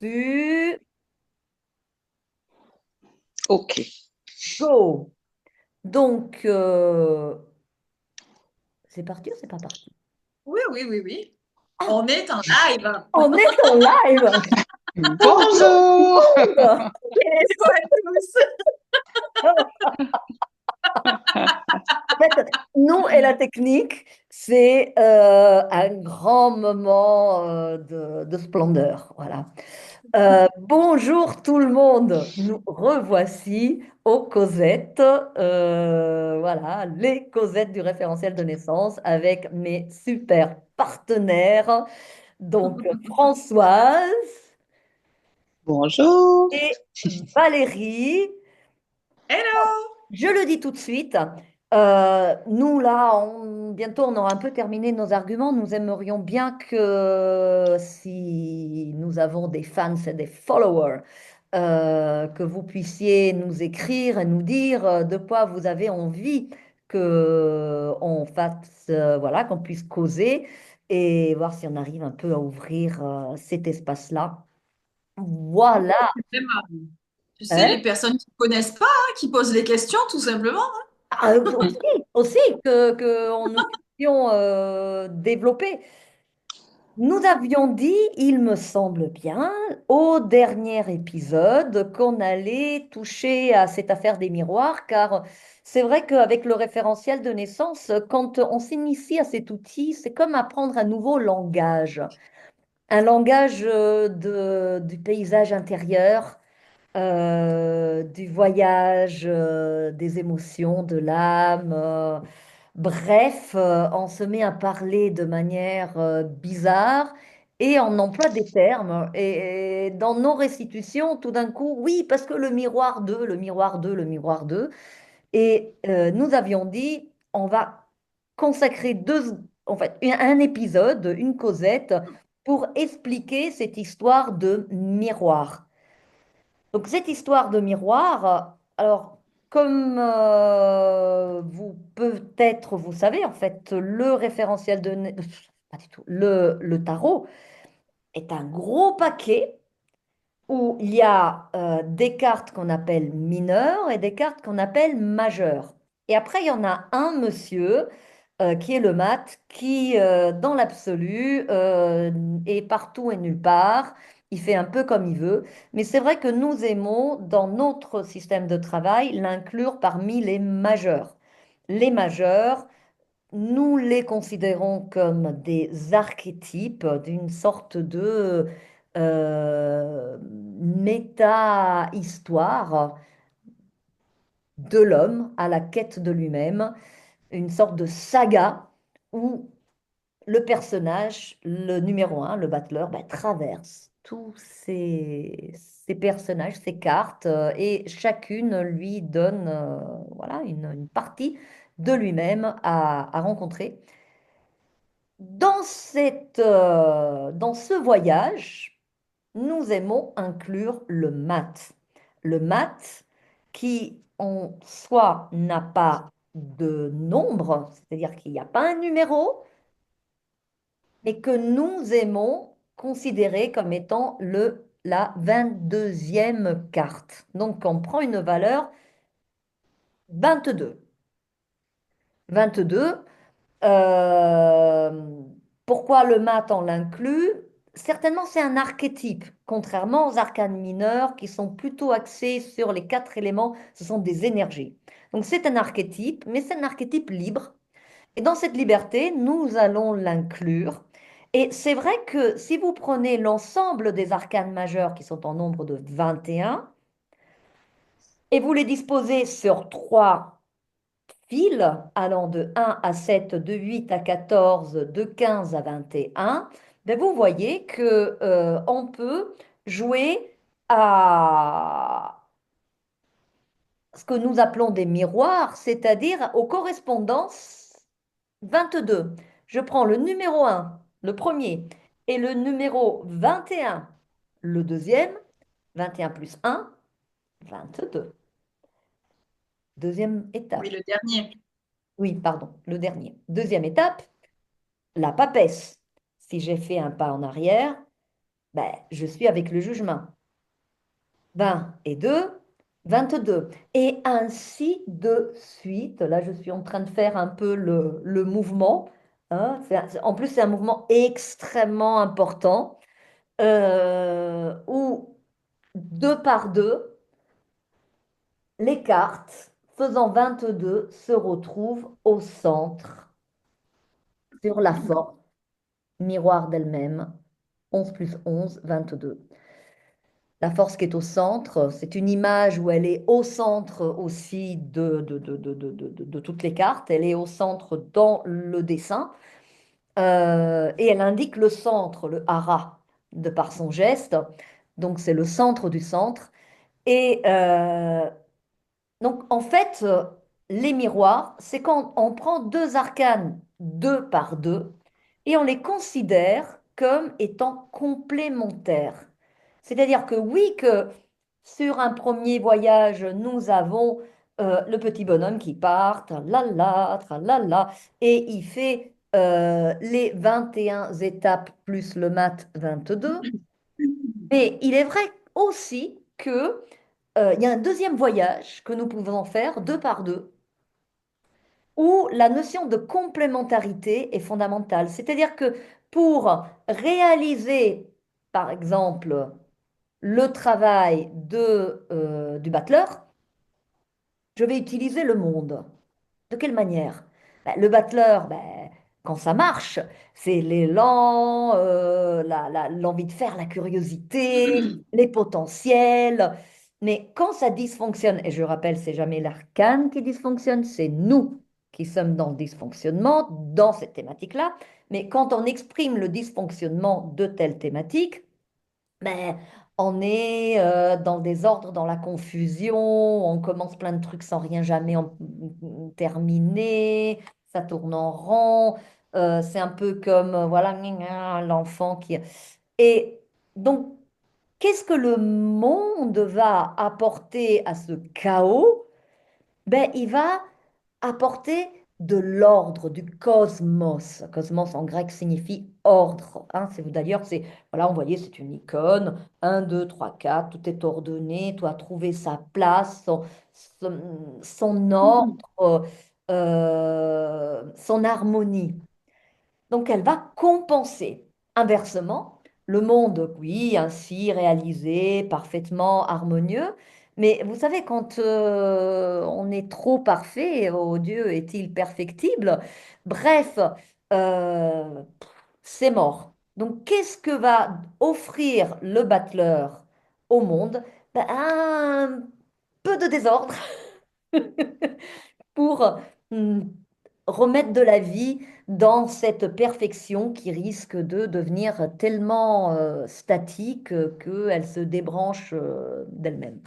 Tu Ok. go. Donc, c'est parti ou c'est pas parti? Oui, oui, oui, oui. Ah, On est en live. on est en live. Bonjour tout Bonjour! le monde. Hello à tous. En fait, nous et la technique, c'est un grand moment de splendeur. Voilà. Bonjour tout le monde. Nous revoici aux Causettes. Voilà, les Causettes du référentiel de naissance avec mes super partenaires. Donc, Françoise Bonjour! et Valérie. Hello! Je le dis tout de suite. Nous, là, bientôt, on aura un peu terminé nos arguments. Nous aimerions bien que, si nous avons des fans et des followers, que vous puissiez nous écrire et nous dire de quoi vous avez envie que on fasse, voilà, qu'on puisse causer et voir si on arrive un peu à ouvrir cet espace-là. Oui, Voilà. c'est même, tu sais, Hein. les personnes qui ne connaissent pas, hein, qui posent les questions, tout simplement. Ah, aussi que on nous puissions développer. Nous avions dit, il me semble bien, au dernier épisode, qu'on allait toucher à cette affaire des miroirs, car c'est vrai qu'avec le référentiel de naissance, quand on s'initie à cet outil, c'est comme apprendre un nouveau langage, un langage du paysage intérieur, du voyage, des émotions, de l'âme. Bref, on se met à parler de manière bizarre et on emploie des termes. Et dans nos restitutions, tout d'un coup, oui, parce que le miroir 2, le miroir 2, le miroir 2. Et nous avions dit, on va consacrer en fait, un épisode, une causette, pour expliquer cette histoire de miroir. Donc cette histoire de miroir, alors comme vous peut-être vous savez, en fait, le référentiel pas du tout, le tarot est un gros paquet où il y a des cartes qu'on appelle mineures et des cartes qu'on appelle majeures. Et après, il y en a un monsieur qui est le mat, qui dans l'absolu est partout et nulle part. Il fait un peu comme il veut. Mais c'est vrai que nous aimons, dans notre système de travail, l'inclure parmi les majeurs. Les majeurs, nous les considérons comme des archétypes d'une sorte de méta-histoire de l'homme à la quête de lui-même, une sorte de saga où le personnage, le numéro un, le battleur, ben, traverse tous ces personnages, ces cartes, et chacune lui donne voilà, une partie de lui-même à rencontrer. Dans ce voyage, nous aimons inclure le mat. Le mat qui en soi n'a pas de nombre, c'est-à-dire qu'il n'y a pas un numéro, mais que nous aimons considérer comme étant la 22e carte. Donc on prend une valeur 22. 22. Euh, Pourquoi le mat, on l'inclut? Certainement, c'est un archétype, contrairement aux arcanes mineures qui sont plutôt axés sur les quatre éléments, ce sont des énergies. Donc c'est un archétype, mais c'est un archétype libre. Et dans cette liberté, nous allons l'inclure. Et c'est vrai que si vous prenez l'ensemble des arcanes majeures qui sont en nombre de 21 et vous les disposez sur trois fils allant de 1 à 7, de 8 à 14, de 15 à 21, ben vous voyez que on peut jouer à ce que nous appelons des miroirs, c'est-à-dire aux correspondances 22. Je prends le numéro 1, le premier, et le numéro 21, le deuxième. 21 plus 1, 22. Deuxième Oui, étape. le dernier. Oui, pardon, le dernier. Deuxième étape, la papesse. Si j'ai fait un pas en arrière, Ben, je suis avec le jugement. 20 et 2, 22. Et ainsi de suite. Là, je suis en train de faire un peu le mouvement. Hein. En plus, c'est un mouvement extrêmement important où deux par deux, les cartes faisant 22 se retrouvent au centre sur la forme miroir d'elle-même. 11 plus 11, 22. La force qui est au centre, c'est une image où elle est au centre aussi de toutes les cartes. Elle est au centre dans le dessin et elle indique le centre, le hara, de par son geste. Donc c'est le centre du centre. Et donc en fait, les miroirs, c'est quand on prend deux arcanes deux par deux et on les considère comme étant complémentaires. C'est-à-dire que oui, que sur un premier voyage, nous avons le petit bonhomme qui part, tralala, tralala, et il fait les 21 étapes plus le mat 22. Mais il est vrai aussi que il y a un deuxième voyage que nous pouvons faire deux par deux, où la notion de complémentarité est fondamentale. C'est-à-dire que pour réaliser, par exemple, le travail du battleur, je vais utiliser le monde. De quelle manière? Ben, le battleur, ben, quand ça marche, c'est l'élan, l'envie de faire, la curiosité, les potentiels. Mais quand ça dysfonctionne, et je rappelle, c'est jamais l'arcane qui dysfonctionne, c'est nous qui sommes dans le dysfonctionnement, dans cette thématique-là. Mais quand on exprime le dysfonctionnement de telle thématique, ben, on est dans le désordre, dans la confusion, on commence plein de trucs sans rien jamais terminer, ça tourne en rond, c'est un peu comme voilà gna, gna, l'enfant qui... Et donc, qu'est-ce que le monde va apporter à ce chaos? Ben, il va apporter de l'ordre, du cosmos. Cosmos en grec signifie ordre. Hein. D'ailleurs, voilà, on voyait, c'est une icône. Un, 2, 3, 4, tout est ordonné, tout a trouvé sa place, son ordre, son harmonie. Donc, elle va compenser. Inversement, le monde, oui, ainsi réalisé, parfaitement harmonieux. Mais vous savez, quand on est trop parfait, oh Dieu, est-il perfectible? Bref, euh, c'est mort. Donc, qu'est-ce que va offrir le battleur au monde? Ben, un peu de désordre pour hum, remettre de la vie dans cette perfection qui risque de devenir tellement statique qu'elle se débranche d'elle-même.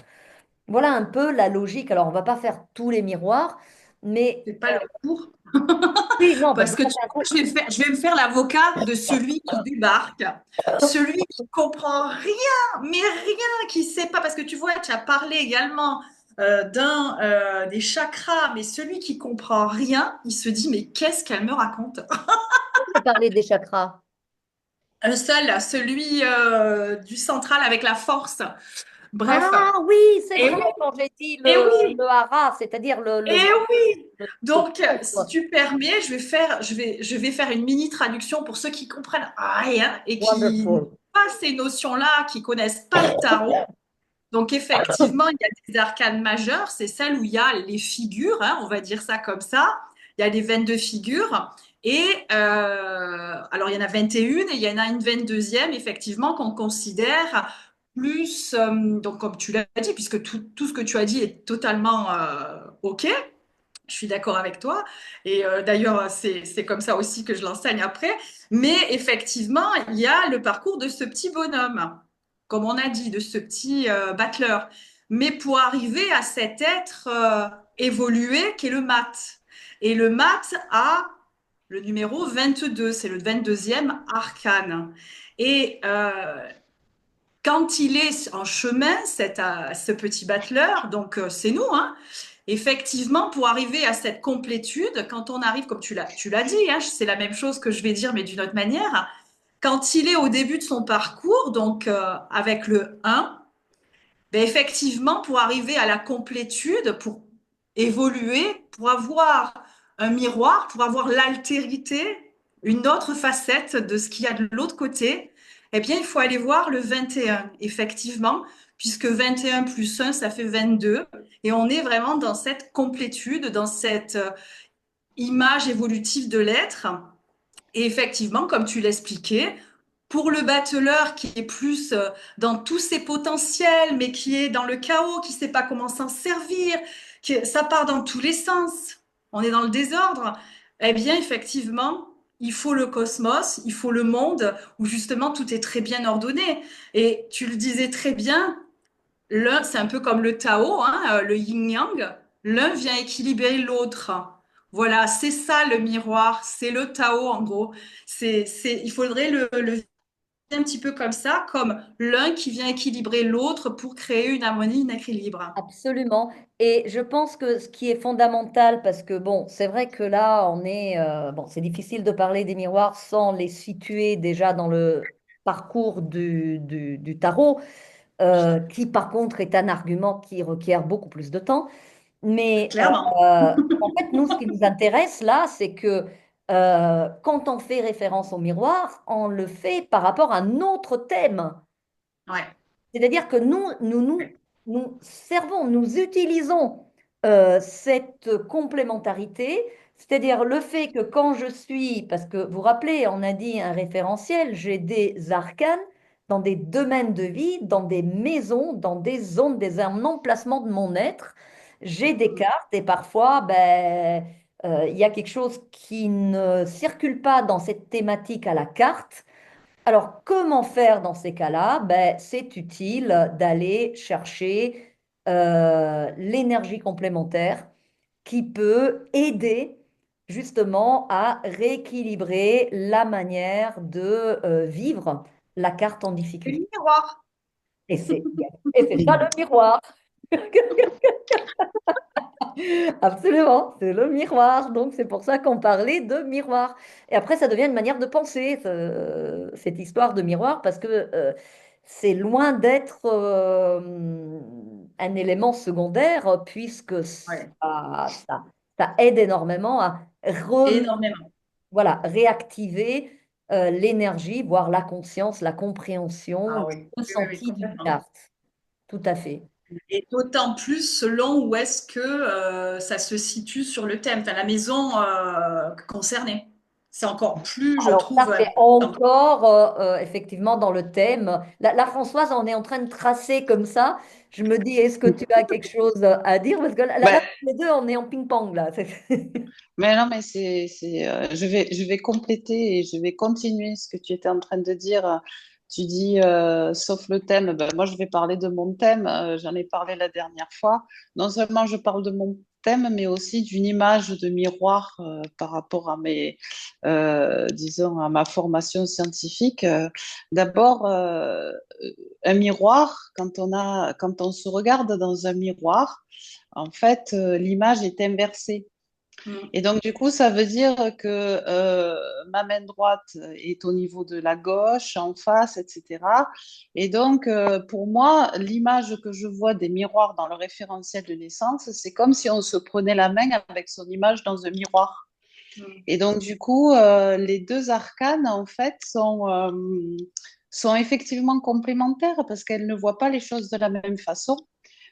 Voilà un peu la logique. Alors, on va pas faire tous les miroirs, mais C'est pas le cours. oui, non, bah, Parce que tu vois, je vais me faire l'avocat de celui qui débarque, celui qui comprend rien, mais rien, qui sait pas. Parce que tu vois, tu as parlé également des chakras, mais celui qui comprend rien, il se dit, mais qu'est-ce qu'elle me raconte? j'ai parlé des chakras. Un seul, celui du central avec la force. Bref. Ah oui, c'est Et vrai, oui, quand j'ai dit et oui. le hara, c'est-à-dire Et oui, le donc si souffle. tu permets, je vais faire une mini traduction pour ceux qui comprennent rien et qui n'ont Wonderful. pas ces notions-là, qui connaissent pas le tarot. Donc effectivement, il y a des arcanes majeures, c'est celle où il y a les figures, hein, on va dire ça comme ça. Il y a les 22 figures. Et alors, il y en a 21 et il y en a une 22e, effectivement, qu'on considère plus, donc comme tu l'as dit, puisque tout ce que tu as dit est totalement OK. Je suis d'accord avec toi. Et d'ailleurs, c'est comme ça aussi que je l'enseigne après. Mais effectivement, il y a le parcours de ce petit bonhomme, comme on a dit, de ce petit battleur. Mais pour arriver à cet être évolué qui est le mat. Et le mat a le numéro 22, c'est le 22e arcane. Et quand il est en chemin, ce petit battleur, donc c'est nous, hein, effectivement, pour arriver à cette complétude, quand on arrive, comme tu l'as dit, hein, c'est la même chose que je vais dire, mais d'une autre manière, quand il est au début de son parcours, donc avec le 1, ben effectivement, pour arriver à la complétude, pour évoluer, pour avoir un miroir, pour avoir l'altérité, une autre facette de ce qu'il y a de l'autre côté, eh bien, il faut aller voir le 21, effectivement, puisque 21 plus 1, ça fait 22. Et on est vraiment dans cette complétude, dans cette image évolutive de l'être. Et effectivement, comme tu l'expliquais, pour le battleur qui est plus dans tous ses potentiels, mais qui est dans le chaos, qui ne sait pas comment s'en servir, ça part dans tous les sens, on est dans le désordre, eh bien, effectivement, il faut le cosmos, il faut le monde où justement tout est très bien ordonné. Et tu le disais très bien, l'un, c'est un peu comme le Tao, hein, le yin-yang. L'un vient équilibrer l'autre. Voilà, c'est ça le miroir, c'est le Tao en gros. Il faudrait le vivre un petit peu comme ça, comme l'un qui vient équilibrer l'autre pour créer une harmonie, un équilibre. Absolument. Et je pense que ce qui est fondamental, parce que bon, c'est vrai que là, bon, c'est difficile de parler des miroirs sans les situer déjà dans le parcours du tarot, qui par contre est un argument qui requiert beaucoup plus de temps. Mais Clairement. en fait, nous, ce qui nous intéresse là, c'est que quand on fait référence au miroir, on le fait par rapport à un autre thème. Ouais. C'est-à-dire que nous servons, nous utilisons cette complémentarité, c'est-à-dire le fait que quand je suis, parce que vous vous rappelez, on a dit un référentiel, j'ai des arcanes dans des domaines de vie, dans des maisons, dans des zones, un emplacement de mon être. J'ai des cartes et parfois, ben, il y a quelque chose qui ne circule pas dans cette thématique à la carte. Alors, comment faire dans ces cas-là? Ben, c'est utile d'aller chercher l'énergie complémentaire qui peut aider justement à rééquilibrer la manière de vivre la carte en Et difficulté. le miroir. Et c'est ça le miroir. Absolument, c'est le miroir. Donc, c'est pour ça qu'on parlait de miroir. Et après, ça devient une manière de penser, cette histoire de miroir, parce que c'est loin d'être un élément secondaire, puisque Ouais. ça aide énormément à Énormément. voilà, réactiver l'énergie, voire la conscience, la compréhension, Ah le oui. Oui, oui, oui, ressenti d'une complètement. carte. Tout à fait. Et d'autant plus selon où est-ce que ça se situe sur le thème, enfin la maison concernée. C'est encore plus, je Alors ça, trouve, c'est important. encore effectivement dans le thème. La Françoise, on est en train de tracer comme ça. Je me dis, est-ce que tu as quelque chose à dire? Parce que là, Ben, les deux, on est en ping-pong là. mais non, mais je vais compléter et je vais continuer ce que tu étais en train de dire. Tu dis, sauf le thème, ben, moi je vais parler de mon thème. J'en ai parlé la dernière fois. Non seulement je parle de mon thème, mais aussi d'une image de miroir par rapport à disons, à ma formation scientifique. D'abord, un miroir, quand on se regarde dans un miroir, en fait, l'image est inversée. Mm. Et donc, du coup, ça veut dire que ma main droite est au niveau de la gauche, en face, etc. Et donc, pour moi, l'image que je vois des miroirs dans le référentiel de naissance, c'est comme si on se prenait la main avec son image dans un miroir. Mm. Et donc, du coup, les deux arcanes, en fait, sont effectivement complémentaires parce qu'elles ne voient pas les choses de la même façon,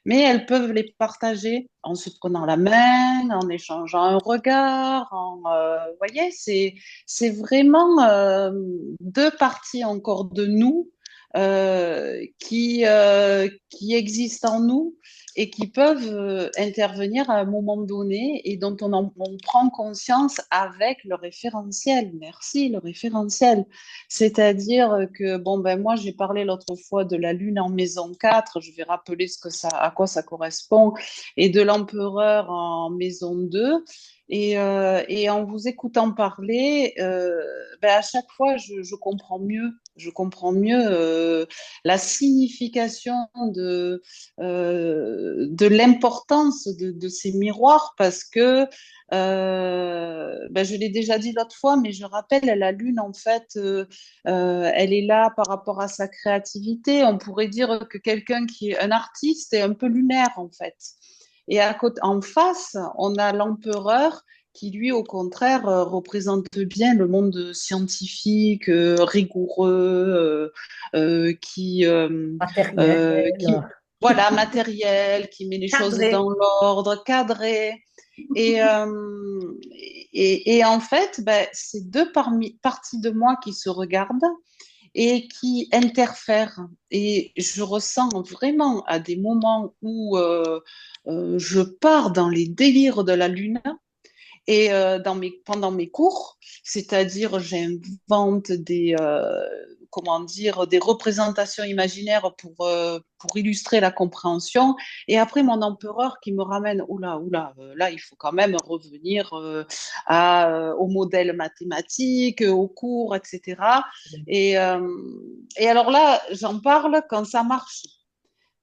mais elles peuvent les partager en se prenant la main, en échangeant un regard. Vous voyez, c'est vraiment deux parties encore de nous qui existent en nous et qui peuvent intervenir à un moment donné et dont on prend conscience avec le référentiel. Merci, le référentiel. C'est-à-dire que, bon, ben moi, j'ai parlé l'autre fois de la Lune en maison 4, je vais rappeler à quoi ça correspond, et de l'empereur en maison 2. Et en vous écoutant parler, ben à chaque fois, je comprends mieux. Je comprends mieux la signification de l'importance de ces miroirs parce que, ben, je l'ai déjà dit l'autre fois, mais je rappelle, la Lune, en fait, elle est là par rapport à sa créativité. On pourrait dire que quelqu'un qui est un artiste est un peu lunaire, en fait. Et en face, on a l'empereur qui, lui, au contraire, représente bien le monde scientifique, rigoureux, qui, Matériel, voilà, matériel, qui met les choses Cadré. dans l'ordre, cadré. Et, et en fait, ben, c'est parties de moi qui se regardent et qui interfèrent. Et je ressens vraiment à des moments où je pars dans les délires de la lune et pendant mes cours, c'est-à-dire j'invente comment dire, des représentations imaginaires pour illustrer la compréhension. Et après, mon empereur qui me ramène, oula, oula, là, il faut quand même revenir au modèle mathématique, aux cours, etc. Et, euh, et alors là, j'en parle quand ça marche.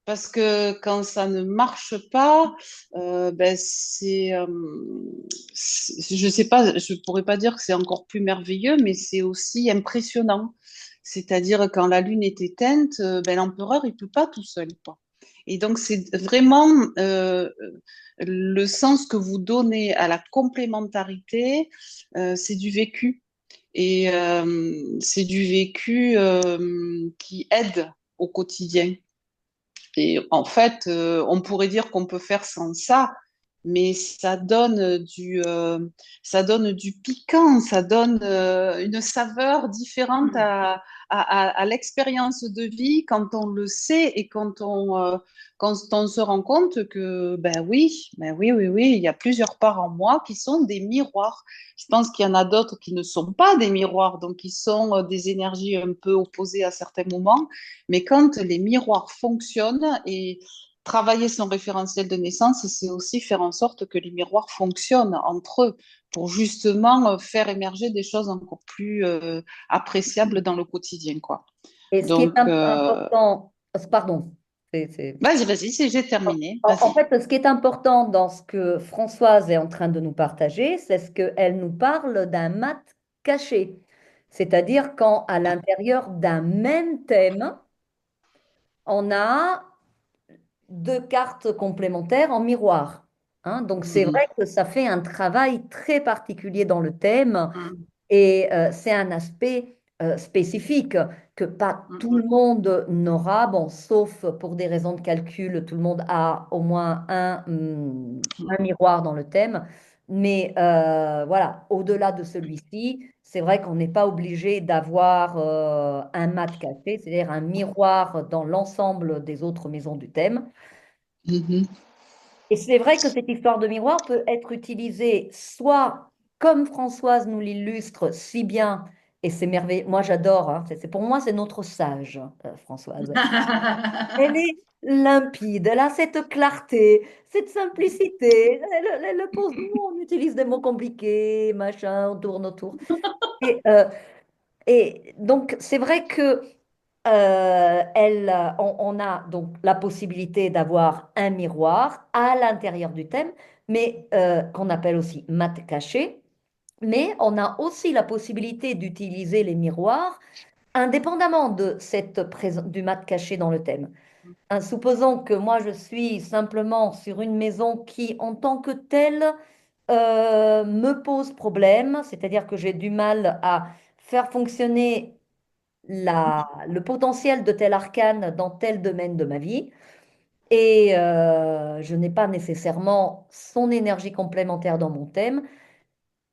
Parce que quand ça ne marche pas, ben je sais pas, je pourrais pas dire que c'est encore plus merveilleux, mais c'est aussi impressionnant. C'est-à-dire quand la lune est éteinte, ben l'empereur il peut pas tout seul, quoi. Et donc c'est vraiment le sens que vous donnez à la complémentarité, c'est du vécu et c'est du vécu qui aide au quotidien. Et en fait, on pourrait dire qu'on peut faire sans ça, mais ça donne du piquant, ça donne une saveur différente à l'expérience de vie quand on le sait et quand on se rend compte que, ben oui, oui, oui, il y a plusieurs parts en moi qui sont des miroirs. Je pense qu'il y en a d'autres qui ne sont pas des miroirs, donc qui sont des énergies un peu opposées à certains moments. Mais quand les miroirs fonctionnent et travailler son référentiel de naissance, c'est aussi faire en sorte que les miroirs fonctionnent entre eux pour justement faire émerger des choses encore plus appréciables dans le quotidien, quoi. et ce qui est Donc, important, pardon, vas-y, vas-y, j'ai terminé. en Vas-y. fait, ce qui est important dans ce que Françoise est en train de nous partager, c'est ce qu'elle nous parle d'un mat caché. C'est-à-dire quand à l'intérieur d'un même thème, on a deux cartes complémentaires en miroir. Hein, donc c'est Mhm. vrai que ça fait un travail très particulier dans le thème. Mhm. Et c'est un aspect spécifique que pas tout le Mhm. monde n'aura, bon, sauf pour des raisons de calcul, tout le monde a au moins un miroir dans le thème. Mais voilà, au-delà de celui-ci, c'est vrai qu'on n'est pas obligé d'avoir un mat caché, c'est-à-dire un miroir dans l'ensemble des autres maisons du thème. Mhm. Et c'est vrai que cette histoire de miroir peut être utilisée soit comme Françoise nous l'illustre si bien, et c'est merveilleux, moi j'adore, hein, pour moi c'est notre sage, Françoise. Elle est limpide, elle a cette clarté, cette simplicité. Elle pose, nous on utilise des mots compliqués, machin, on tourne autour. Et, euh, et donc c'est vrai que on a donc la possibilité d'avoir un miroir à l'intérieur du thème, mais qu'on appelle aussi mat caché. Mais on a aussi la possibilité d'utiliser les miroirs indépendamment de du mat caché dans le thème. Hein, supposons que moi je suis simplement sur une maison qui, en tant que telle, me pose problème, c'est-à-dire que j'ai du mal à faire fonctionner le potentiel de tel arcane dans tel domaine de ma vie. Et je n'ai pas nécessairement son énergie complémentaire dans mon thème.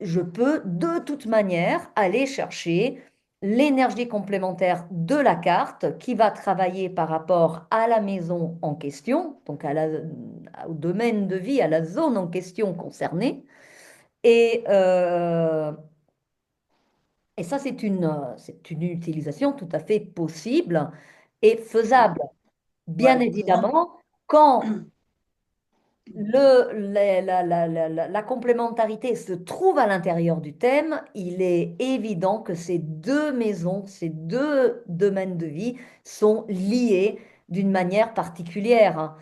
Je peux de toute manière aller chercher l'énergie complémentaire de la carte qui va travailler par rapport à la maison en question, donc au domaine de vie, à la zone en question concernée. Et, euh, et ça, c'est une utilisation tout à fait possible et faisable. Bien Ouais, pour moi. évidemment, quand La complémentarité se trouve à l'intérieur du thème. Il est évident que ces deux maisons, ces deux domaines de vie sont liés d'une manière particulière.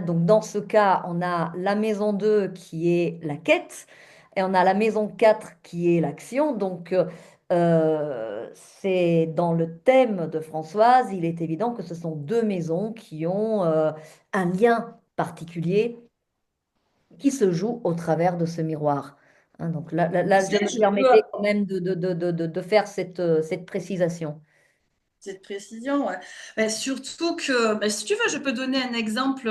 Donc dans ce cas, on a la maison 2 qui est la quête et on a la maison 4 qui est l'action. Donc c'est dans le thème de Françoise, il est évident que ce sont deux maisons qui ont un lien particulier qui se joue au travers de ce miroir. Donc Tu là, je sais, me je peux, permettais quand même de faire cette précisation. cette précision, ouais. Mais surtout que, si tu veux, je peux donner un exemple,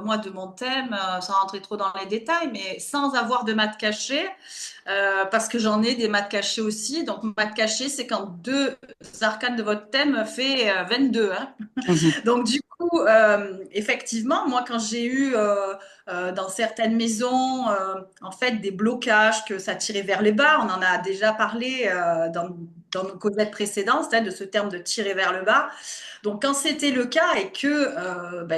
moi, de mon thème, sans rentrer trop dans les détails, mais sans avoir de maths cachées, parce que j'en ai des maths cachées aussi. Donc, maths cachées, c'est quand deux arcanes de votre thème fait 22, hein. Mhm. Donc, du coup, effectivement, moi, quand j'ai eu dans certaines maisons, en fait, des blocages, que ça tirait vers le bas, on en a déjà parlé dans nos causettes précédentes, de ce terme de tirer vers le bas. Donc, quand c'était le cas et que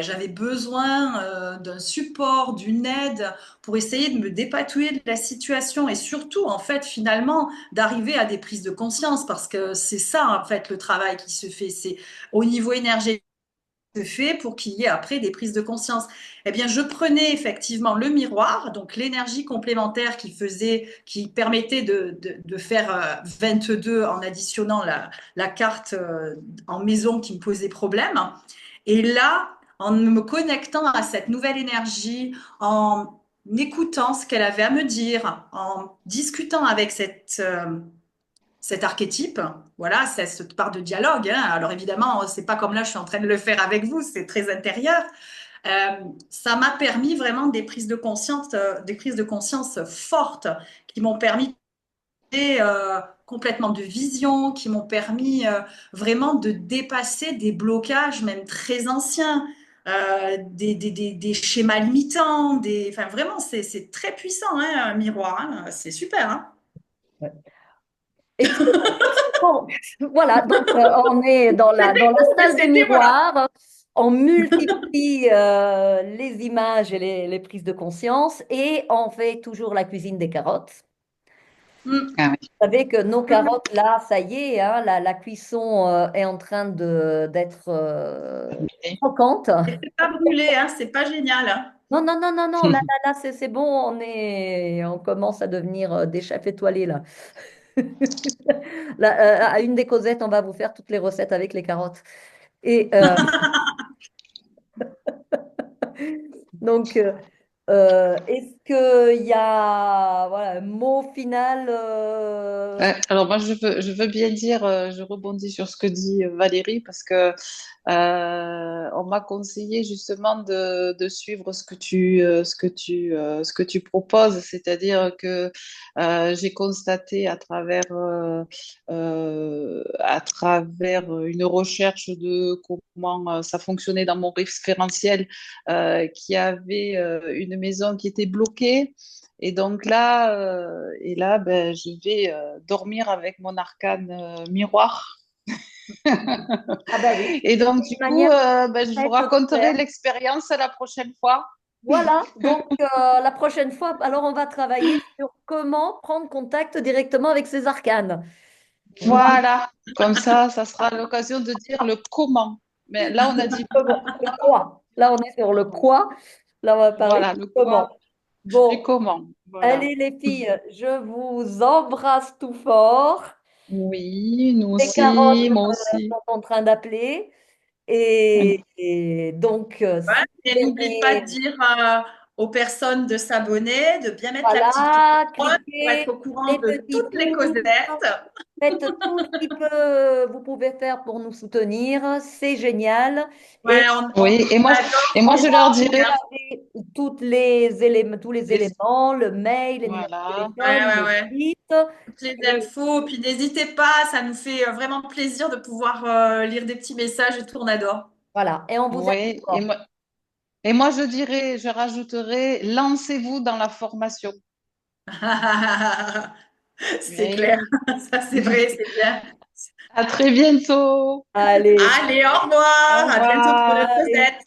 j'avais besoin d'un support, d'une aide pour essayer de me dépatouiller de la situation et surtout, en fait, finalement, d'arriver à des prises de conscience, parce que c'est ça, en fait, le travail qui se fait. C'est au niveau énergétique se fait pour qu'il y ait après des prises de conscience. Eh bien, je prenais effectivement le miroir, donc l'énergie complémentaire qui permettait de faire 22 en additionnant la carte en maison qui me posait problème. Et là, en me connectant à cette nouvelle énergie, en écoutant ce qu'elle avait à me dire, en discutant avec cet archétype, voilà, c'est cette part de dialogue, hein. Alors évidemment, c'est pas comme là, je suis en train de le faire avec vous, c'est très intérieur. Euh, Ça m'a permis vraiment des prises de conscience fortes qui m'ont permis complètement de vision, qui m'ont permis vraiment de dépasser des blocages, même très anciens, des schémas limitants, enfin vraiment, c'est très puissant, hein, un miroir, hein. C'est super, hein. Ouais. Excellent. Bon, voilà, donc on est C'était dans la court, mais salle des c'était, voilà. miroirs. On multiplie les images et les prises de conscience et on fait toujours la cuisine des carottes. Mm. Ah oui. Vous savez que nos Mm. carottes, là, ça y est, la cuisson est en train d'être croquante. Et c'est pas brûlé, hein, c'est pas génial, hein. Non, non, non, non, non, là, c'est bon, on commence à devenir des chefs étoilés, là. Là, à une des causettes, on va vous faire toutes les recettes avec les carottes. Et donc, est-ce qu'il y a voilà, un mot final Alors moi, je veux bien dire, je rebondis sur ce que dit Valérie parce que on m'a conseillé justement de suivre ce que tu proposes, c'est-à-dire que j'ai constaté à travers une recherche de comment ça fonctionnait dans mon référentiel, qu'il y avait une maison qui était bloquée. Et donc là, ben, je vais dormir avec mon arcane miroir. Ah ben oui, Et donc, d'une du coup, manière ben, je vous concrète de raconterai faire. l'expérience la prochaine fois. Voilà, donc la prochaine fois, alors on va travailler sur comment prendre contact directement avec ces arcanes. Voilà, Voilà, comme ça sera l'occasion de dire le comment. Mais là, on a dit le quoi. Là, on est sur le quoi. Là, on va parler voilà, du le quoi comment. du Bon, comment. Voilà. allez les filles, je vous embrasse tout fort. Oui, nous Les carottes aussi, moi aussi. sont en train d'appeler. Et donc, Ouais. si vous Et n'oublie pas de aimez, dire aux personnes de s'abonner, de bien mettre la petite voilà, cloche pour être cliquez au courant les de petits toutes les pouces, causettes. faites tout ce vous pouvez faire pour nous soutenir. C'est génial. Et Ouais, Oui, on adore et moi, je leur vraiment. dirais, avez tous les Les- éléments, le mail, les numéros de voilà. Ouais, téléphone, ouais, le ouais. site. Toutes les Et infos. Puis n'hésitez pas, ça nous fait vraiment plaisir de pouvoir lire des petits messages et tout, on adore. voilà, et on vous aime Oui, fort. et moi, je dirais, je rajouterais, lancez-vous dans la formation. C'est Eh clair. oui. Ça, c'est vrai, c'est bien. À très bientôt. Allez, Allez, au Au revoir. À bientôt pour revoir. notre allez. causette.